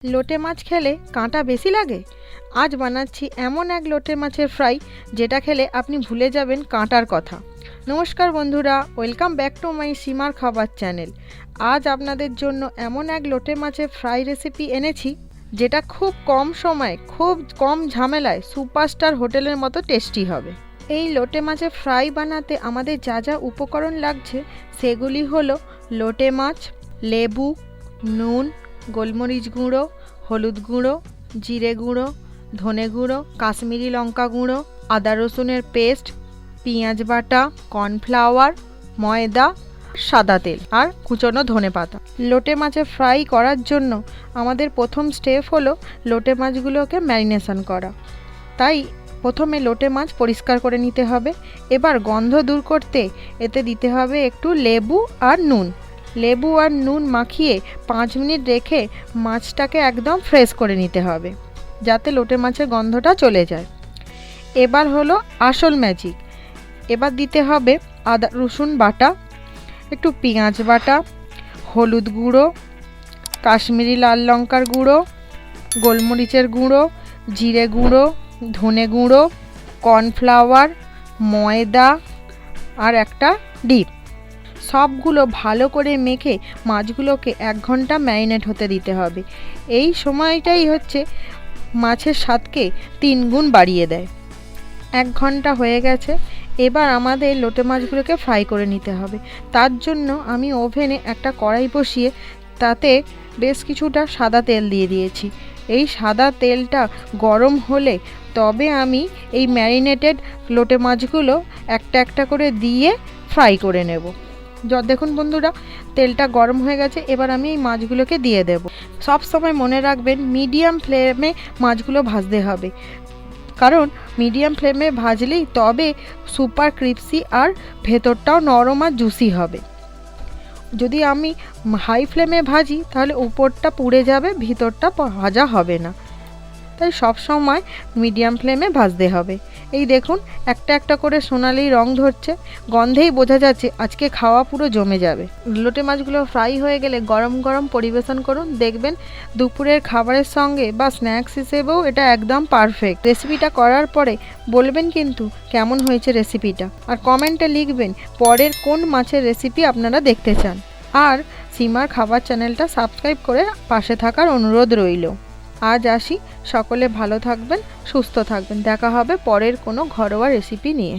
লোটে মাছ খেলে কাঁটা বেশি লাগে? আজ বানাচ্ছি এমন এক লোটে মাছের ফ্রাই যেটা খেলে আপনি ভুলে যাবেন কাঁটার কথা। নমস্কার বন্ধুরা, ওয়েলকাম ব্যাক টু মাই সীমার খাবার চ্যানেল। আজ আপনাদের জন্য এমন এক লোটে মাছের ফ্রাই রেসিপি এনেছি যেটা খুব কম সময়ে খুব কম ঝামেলায় সুপারস্টার হোটেলের মতো টেস্টি হবে। এই লোটে মাছের ফ্রাই বানাতে আমাদের যা যা উপকরণ লাগছে সেগুলি হলো লোটে মাছ, লেবু, নুন, গোলমরিচ গুঁড়ো, হলুদ গুঁড়ো, জিরে গুঁড়ো, ধনে গুঁড়ো, কাশ্মীরি লঙ্কা গুঁড়ো, আদা রসুনের পেস্ট, পেঁয়াজ বাটা, কর্নফ্লাওয়ার, ময়দা, সাদা তেল আর কুচনো ধনে পাতা। লোটে মাছের ফ্রাই করার জন্য আমাদের প্রথম স্টেপ হলো লোটে মাছগুলোকে ম্যারিনেশন করা। তাই প্রথমে লোটে মাছ পরিষ্কার করে নিতে হবে। এবার গন্ধ দূর করতে এতে দিতে হবে একটু লেবু আর নুন। লেবু আর নুন মাখিয়ে 5 মিনিট রেখে মাছটাকে একদম ফ্রেশ করে নিতে হবে যাতে লোটে মাছের গন্ধটা চলে যায়। এবার হলো আসল ম্যাজিক। এবার দিতে হবে আদা রসুন বাটা, একটু পেঁয়াজ বাটা, হলুদ গুঁড়ো, কাশ্মীরি লাল লঙ্কার গুঁড়ো, গোলমরিচের গুঁড়ো, জিরে গুঁড়ো, ধনে গুঁড়ো, কর্নফ্লাওয়ার, ময়দা আর একটা ডিম। সবগুলো ভালো করে মেখে মাছগুলোকে 1 ঘন্টা ম্যারিনেট হতে দিতে হবে। এই সময়টাই হচ্ছে মাছের স্বাদকে 3 গুণ বাড়িয়ে দেয়। 1 ঘন্টা হয়ে গেছে। এবার আমাদের লোটে মাছগুলোকে ফ্রাই করে নিতে হবে। তার জন্য আমি ওভেনে একটা কড়াই বসিয়ে তাতে বেশ কিছুটা সাদা তেল দিয়ে দিয়েছি। এই সাদা তেলটা গরম হলে তবে আমি এই ম্যারিনেটেড লোটে মাছগুলো একটা একটা করে দিয়ে ফ্রাই করে নেব। দেখুন বন্ধুরা, তেলটা গরম হয়ে গেছে। এবার আমি এই মাছগুলোকে দিয়ে দেব। সব সময় মনে রাখবেন মিডিয়াম ফ্লেমে মাছগুলো ভাজতে হবে, কারণ মিডিয়াম ফ্লেমে ভাজলেই তবে সুপার ক্রিস্পি আর ভেতরটাও নরম আর জুসি হবে। যদি আমি হাই ফ্লেমে ভাজি তাহলে উপরটা পুড়ে যাবে, ভিতরটা ভাজা হবে না। তাই সব সময় মিডিয়াম ফ্লেমে ভাজতে হবে। এই দেখুন একটা একটা করে সোনালি রং ধরছে, গন্ধেই বোঝা যাচ্ছে আজকে খাওয়া পুরো জমে যাবে। লোটে মাছগুলো ফ্রাই হয়ে গেলে গরম গরম পরিবেশন করুন। দেখবেন দুপুরের খাবারের সঙ্গে বা স্ন্যাক্স হিসেবেও এটা একদম পারফেক্ট। রেসিপিটা করার পরে বলবেন কিন্তু কেমন হয়েছে রেসিপিটা, আর কমেন্টে লিখবেন পরের কোন মাছের রেসিপি আপনারা দেখতে চান। আর সীমার খাবার চ্যানেলটা সাবস্ক্রাইব করে পাশে থাকার অনুরোধ রইল। আজ আসি, সকলে ভালো থাকবেন, সুস্থ থাকবেন। দেখা হবে পরের কোনো ঘরোয়া রেসিপি নিয়ে।